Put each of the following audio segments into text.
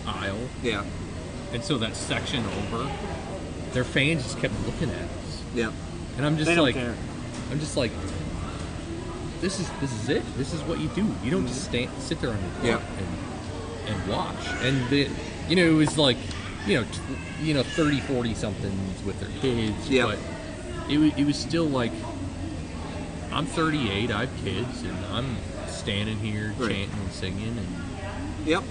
aisle. Yeah. And so that section over, their fans just kept looking at us. Yeah. And I'm just They don't like, care. this is it. This is what you do. You don't just sit there on your butt and watch. And it was like, 30, 40 somethings with their kids. Yeah. But it was still like, I'm 38, I have kids, and I'm standing here chanting and singing. And Yep.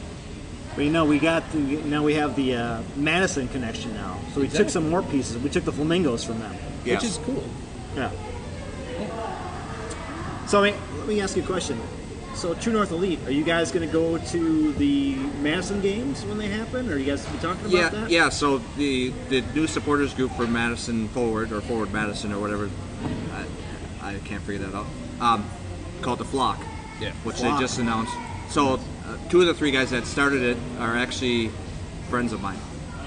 But now we have the Madison connection now. So we took some more pieces. We took the flamingos from them. Yes. which is cool. Yeah. So let me ask you a question. So True North Elite, are you guys going to go to the Madison games when they happen? Or are you guys be talking about that? Yeah. So the new supporters group for Madison Forward or Forward Madison or whatever, I can't figure that out. Called the Flock. Yeah. Which Flock. they just announced. So 2 of the 3 guys that started it are actually friends of mine.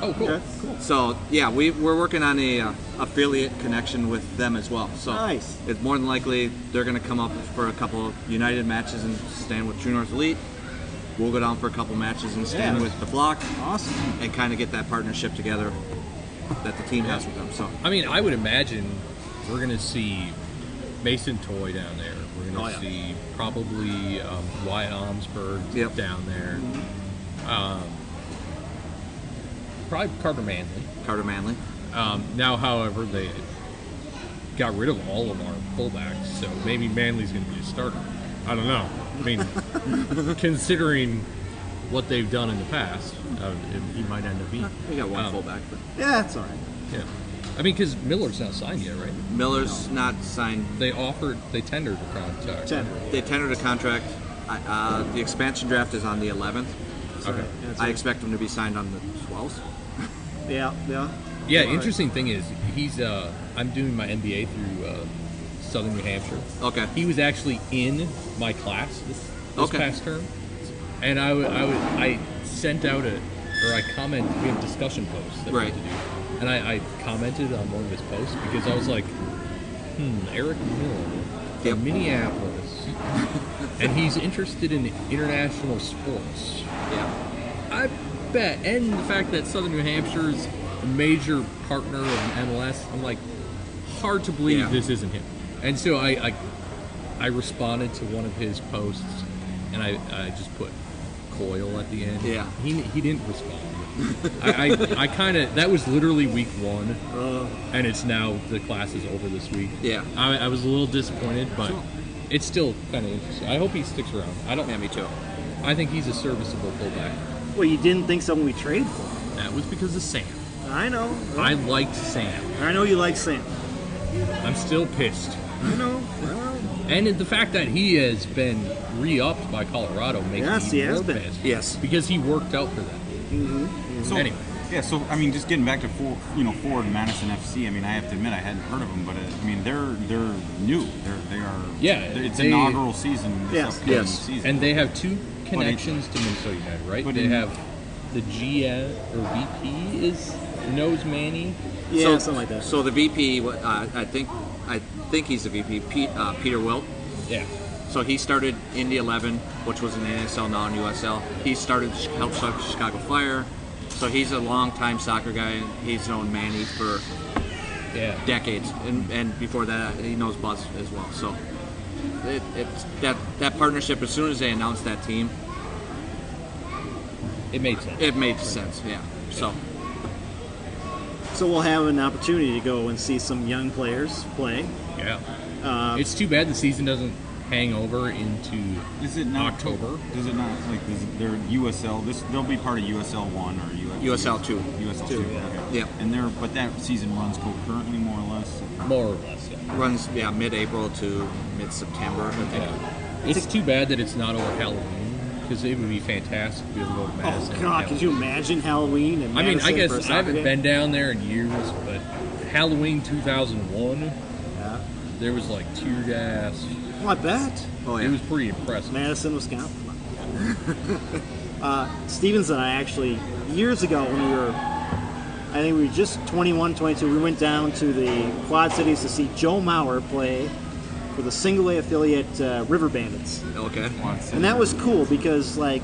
Oh, cool. Okay, cool. So yeah, we're working on a affiliate connection with them as well. So Nice. it's more than likely they're going to come up for a couple of United matches and stand with True North Elite. We'll go down for a couple matches and stand with the Flock. Awesome. And kind of get that partnership together that the team has with them. So I mean, I would imagine we're going to see Mason Toy down there. We're going to see probably Wyatt Omsberg down there. Probably Carter Manley. Now, however, they got rid of all of our fullbacks, so maybe Manley's going to be a starter. I don't know. I mean, considering what they've done in the past, he might end up being. We got one fullback. But Yeah, that's all right. Yeah. I mean, because Miller's not signed yet, right? Miller's not signed. They tendered a contract. They tendered a contract. The expansion draft is on the 11th. Okay. I expect him to be signed on the 12th. Yeah. Yeah, interesting thing is, I'm doing my MBA through Southern New Hampshire. Okay. He was actually in my class this past term, and I sent out I commented. We have discussion posts that we have to do, and I commented on one of his posts because I was like, Eric Miller from Minneapolis, and he's interested in international sports. Yeah. I bet, and the fact that Southern New Hampshire is a major partner of MLS, I'm like, hard to believe this isn't him. And so I responded to one of his posts, and I just put Coyle at the end. Yeah. He didn't respond. I kind of, that was literally week 1, and it's now, the class is over this week. Yeah. I was a little disappointed, but it's still kind of interesting. I hope he sticks around. Yeah, me too. I think he's a serviceable fullback. Well, you didn't think so when we traded for him. That was because of Sam. I know. I liked Sam. I know you like Sam. I'm still pissed. I know. And the fact that he has been re-upped by Colorado makes me even more pissed. Yes. Because he worked out for them. Mm-hmm. So, anyway. Yeah, so, I mean, just getting back to Forward Madison FC, I mean, I have to admit I hadn't heard of them, but, I mean, they're new. They are... Yeah. It's inaugural season. Upcoming season. And they have 2 connections to Minnesota United, right? They have the GM or VP knows Manny. Yeah, something like that. So the VP, I think he's the VP, Peter Wilt. Yeah. So he started in the 11, which was an NSL, non-USL. He helped start Chicago Fire. So he's a long-time soccer guy, and he's known Manny for decades. And before that, he knows Buzz as well. So it's that partnership, as soon as they announced that team, it made sense. It made sense, yeah. So we'll have an opportunity to go and see some young players play. Yeah. It's too bad the season doesn't hang over into October. Does it not, like, they're USL, they'll be part of USL 1 or USL 2. USL 2, okay. Yeah. And but that season runs concurrently, more or less? More or less, yeah. Runs, mid-April to mid-September, I think. Yeah. It's too bad that it's not over Halloween, because it would be fantastic to be able to go to Madison. Oh, God, could you imagine Halloween and Madison? I guess I haven't been down there in years, but Halloween 2001, there was, like, tear gas. Oh, I bet. Oh, yeah. It was pretty impressive. Madison, Wisconsin. Stevens and I actually, years ago when I think we were just 21, 22, we went down to the Quad Cities to see Joe Mauer play for the single A affiliate River Bandits. Okay. And that was cool because, like,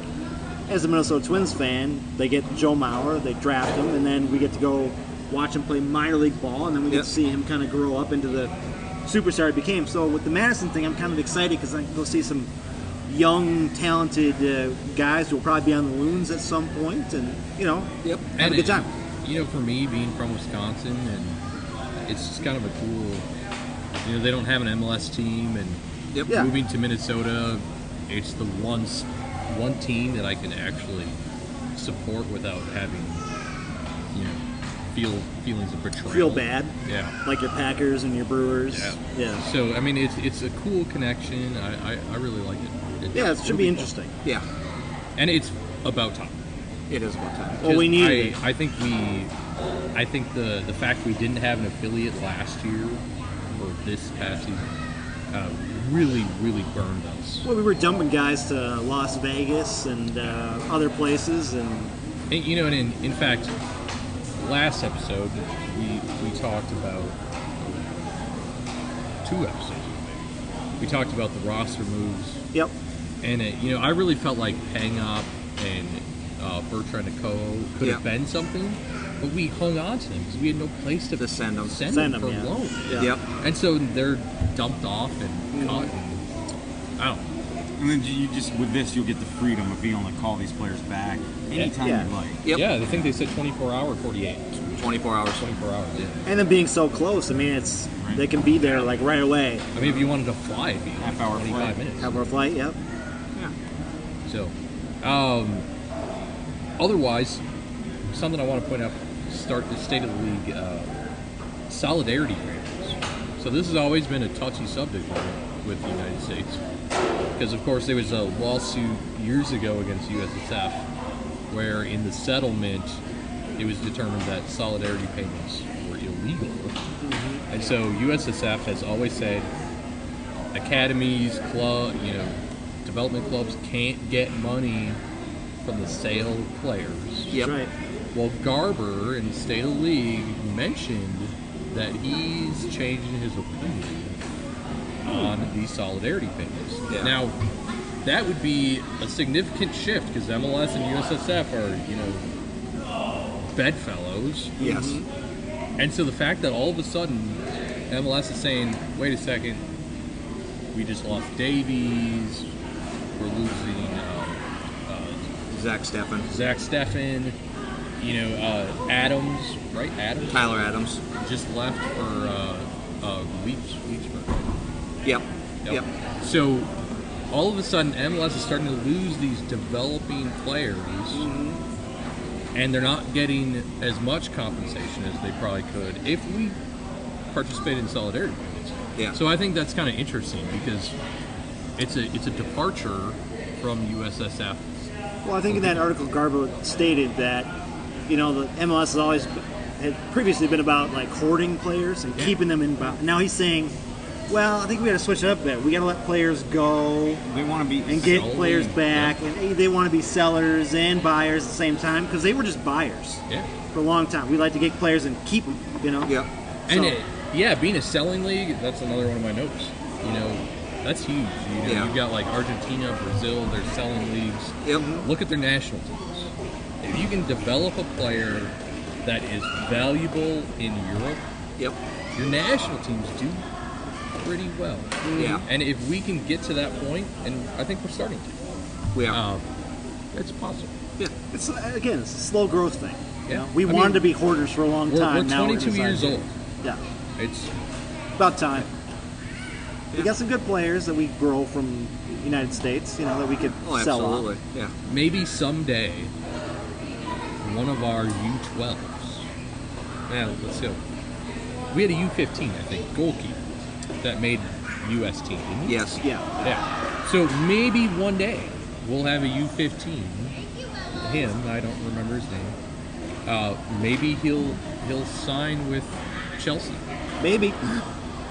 as a Minnesota Twins fan, they get Joe Mauer, they draft him, and then we get to go watch him play minor league ball, and then we get to see him kind of grow up into the superstar he became. So with the Madison thing, I'm kind of excited because I can go see some young, talented guys who will probably be on the Loons at some point, and have a good time. For me, being from Wisconsin, and it's just kind of a cool. They don't have an MLS team, and moving to Minnesota, it's the one team that I can actually support without having, feelings of betrayal. Feel bad. Yeah. Like your Packers and your Brewers. Yeah. So I mean, it's a cool connection. I really like it. It should be interesting. Yeah. And it's about time. It is about time. Well, we need it. I think the fact we didn't have an affiliate last year or this past season really burned us. Well, we were dumping guys to Las Vegas and other places, and in fact, last episode we talked about 2 episodes. We talked about the roster moves. Yep. And I really felt like Pangop and Bertrand and Co. could have been something, but we hung on to them because we had no place to send them for loan. Yeah. Yep. And so they're dumped off and cut. And, I don't know. And then you just, with this, you'll get the freedom of being able to call these players back anytime you'd like. Yep. Yeah, I think they said 24 hour, 48. 24 hours. 24 hours, yeah. And then being so close, I mean, they can be there like right away. I mean, if you wanted to fly, it'd be Half-hour 25 flight. minutes. Half-hour flight, yep. Yeah. So, otherwise, something I want to point out, start the State of the League solidarity ratings. So this has always been a touchy subject with the United States. Because, of course, there was a lawsuit years ago against USSF where in the settlement it was determined that solidarity payments were illegal. Mm-hmm. And so USSF has always said academies, development clubs can't get money from the sale of players. Yep. Right. Well, Garber in the State of the League mentioned that he's changing his opinion on these solidarity payments. Yeah. Now, that would be a significant shift because MLS and USSF are, bedfellows. Yes. Mm-hmm. And so the fact that all of a sudden MLS is saying, wait a second, we just lost Davies, we're losing Zach Steffen, Adams, right? Adams? Tyler Adams. Just left for Leachburg. Yep. So all of a sudden, MLS is starting to lose these developing players, and they're not getting as much compensation as they probably could if we participate in solidarity payments. Yeah. So I think that's kind of interesting because it's a departure from USSF. Well, I think in that article, Garber stated that, the MLS had previously been about like hoarding players and keeping them in. Now he's saying, well, I think we got to switch it up a bit. We got to let players go. They want to be and get players back, and they want to be sellers and buyers at the same time because they were just buyers for a long time. We like to get players and keep them. Yep. And being a selling league, that's another one of my notes. That's huge. You've got like Argentina, Brazil, they're selling leagues. Yep. Look at their national teams. If you can develop a player that is valuable in Europe, your national teams do pretty well. Yeah. And if we can get to that point, and I think we're starting to. We are. It's possible. Yeah. It's a slow growth thing. Yeah. We wanted to be hoarders for a long time. We're now 22 years old. Yeah. It's about time. We got some good players that we grow from the United States, that we could sell off. Absolutely. Yeah. Maybe someday one of our U12s. Now, let's go. We had a U15, I think, goalkeeper that made U.S. team, didn't we? Yes. Yeah. So maybe one day we'll have a U15. Him, I don't remember his name. Maybe he'll sign with Chelsea. Maybe.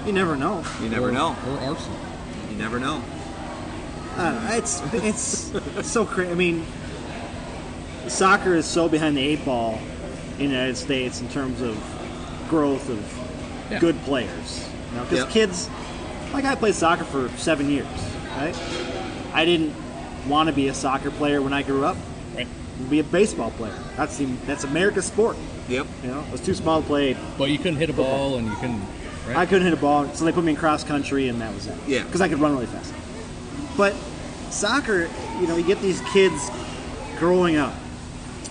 You never know. You never know. Or Arsenal. You never know. It's so crazy. I mean, soccer is so behind the 8 ball in the United States in terms of growth of good players. Because kids, like I played soccer for 7 years, right? I didn't want to be a soccer player when I grew up. be a baseball player. That's America's sport. Yep. You know, I was too small to play. But you couldn't hit a ball, and you couldn't. Right? I couldn't hit a ball, so they put me in cross country, and that was it. Yeah. Because I could run really fast. But soccer, you know, you get these kids growing up.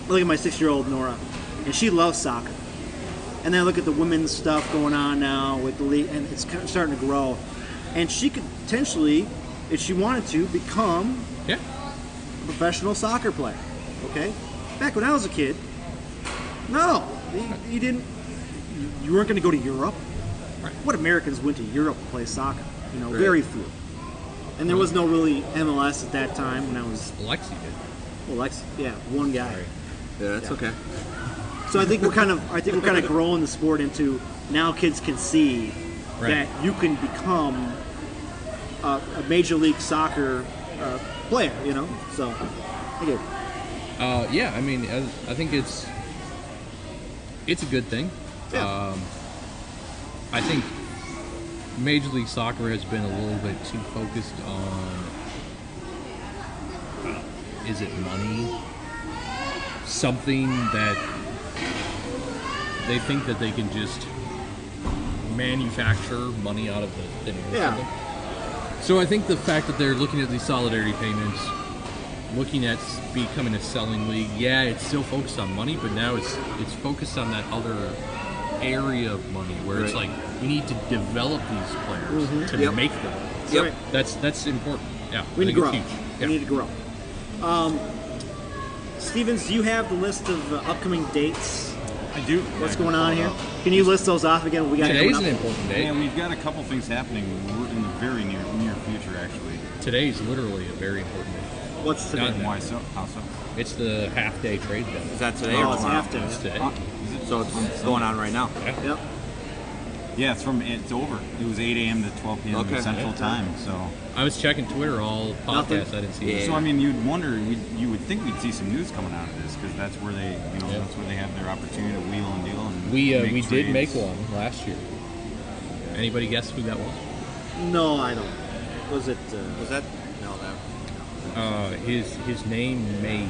Look at my 6-year-old Nora, and she loves soccer. And then I look at the women's stuff going on now with the league, and it's kind of starting to grow. And she could potentially, if she wanted to, become a professional soccer player. Okay? Back when I was a kid, no, you didn't. You weren't going to go to Europe. Right. What Americans went to Europe to play soccer? You know, very few. And there was no really MLS at that time when I was. Lexi did. Well, Lexi, yeah, one guy. Sorry. Yeah, that's okay. So I think we're kind of growing the sport into now kids can see that you can become a major league soccer player. You know, so okay. Yeah, I mean, I think it's a good thing. Yeah. I think Major League Soccer has been a little bit too focused on, is it money? Something that they think that they can just manufacture money out of the thin air or something. So I think the fact that they're looking at these solidarity payments, looking at becoming a selling league, it's still focused on money, but now it's focused on that other area of money where it's like we need to develop these players to make them. Yep. That's important. Yeah, We need to grow. Yeah. We need to grow. Stevens, do you have the list of upcoming dates? I do. What's going on here? Can you list those off again? We got Today's an important day. Yeah, we've got a couple things happening in the very near future, actually. Today's literally a very important day. What's today? Why so? How so? It's the half-day trade deadline. Is that today Oh, or it's tomorrow? half day. It's today. So it's going on right now. Yep. Yeah, it's over. It was 8 a.m. to 12 p.m. Central Time. So I was checking Twitter all podcasts. I didn't see it. So I mean, you'd wonder, you would think we'd see some news coming out of this because that's where they, that's where they have their opportunity to wheel and deal. And We did make one last year. Anybody guess who that was? No, I don't. Was it? Was that? No, that. His name may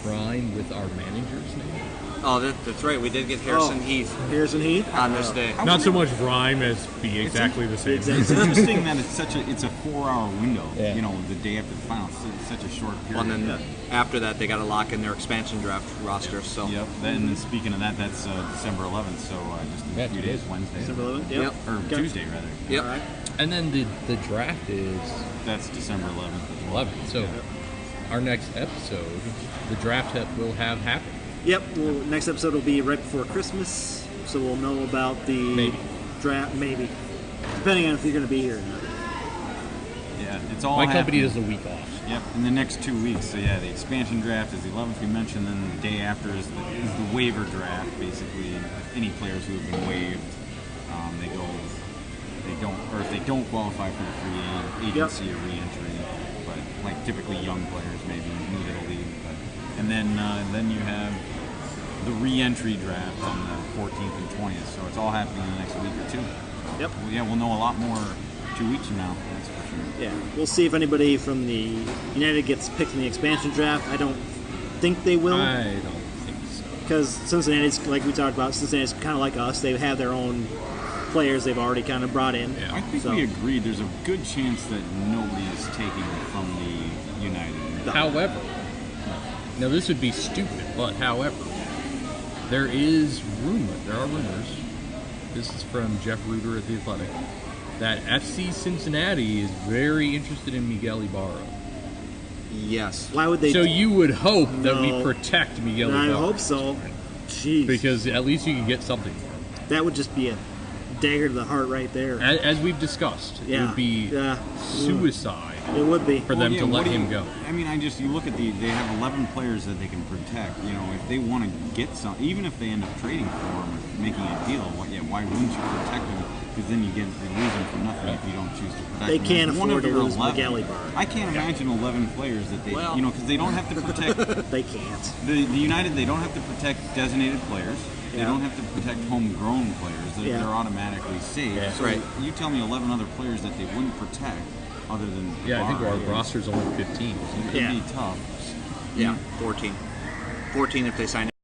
rhyme with our manager's name. Oh, that's right. We did get Harrison Heath Harrison Heath on this day. Not so much rhyme as be exactly the same. It's interesting that it's a 4-hour window. Yeah. The day after the final. It's such a short period. Well, and then after that, they got to lock in their expansion draft roster. So. Yep. Then speaking of that, that's December 11th. So just in a few days, Wednesday. December 11th? Yep. Or Tuesday rather. Yep. All right. And then the draft is That's December 11th. 11th. So our next episode, the draft will have happened. Yep. Well, next episode will be right before Christmas, so we'll know about the draft. Maybe, depending on if you're going to be here or not. Yeah, it's all. My company does a week off. Yep, in the next 2 weeks. So yeah, the expansion draft is the 11th we mentioned. Then the day after is the waiver draft. Basically, any players who have been waived, if they don't qualify for the free agency or re-entry, but like typically young players, maybe new to the league. And then you have the re-entry draft on the 14th and 20th. So it's all happening in the next week or two. Yep. Well, yeah, we'll know a lot more 2 weeks from now. That's for sure. Yeah. We'll see if anybody from the United gets picked in the expansion draft. I don't think they will. I don't think so. Because Cincinnati's, like we talked about, Cincinnati's kind of like us. They have their own players they've already kind of brought in. Yeah. I think we agreed there's a good chance that nobody is taking from the United. However, now this would be stupid, but however, there are rumors, this is from Jeff Ruder at The Athletic, that FC Cincinnati is very interested in Miguel Ibarra. Yes. Why would they? So you would hope that we No. protect Miguel I Ibarra. hope so. Jeez. Because at least you can get something. that would just be a dagger to the heart right there. As we've discussed, it would be suicide It would be. for them to let him go. I mean, you look at they have 11 players that they can protect. If they want to get some, even if they end up trading for him or making a deal, why wouldn't you protect him? Because then you lose him for nothing if you don't choose to protect They him. can't One afford of to their lose 11. Miguel Ibarra. I can't imagine 11 players that they, because they don't have to protect They can't. the United. They don't have to protect designated players. They don't have to protect homegrown players. They're automatically safe. Yeah. So you tell me 11 other players that they wouldn't protect other than Yeah, I think Ibarra. our roster's only 15. It could be tough. Yeah. 14. 14 if they sign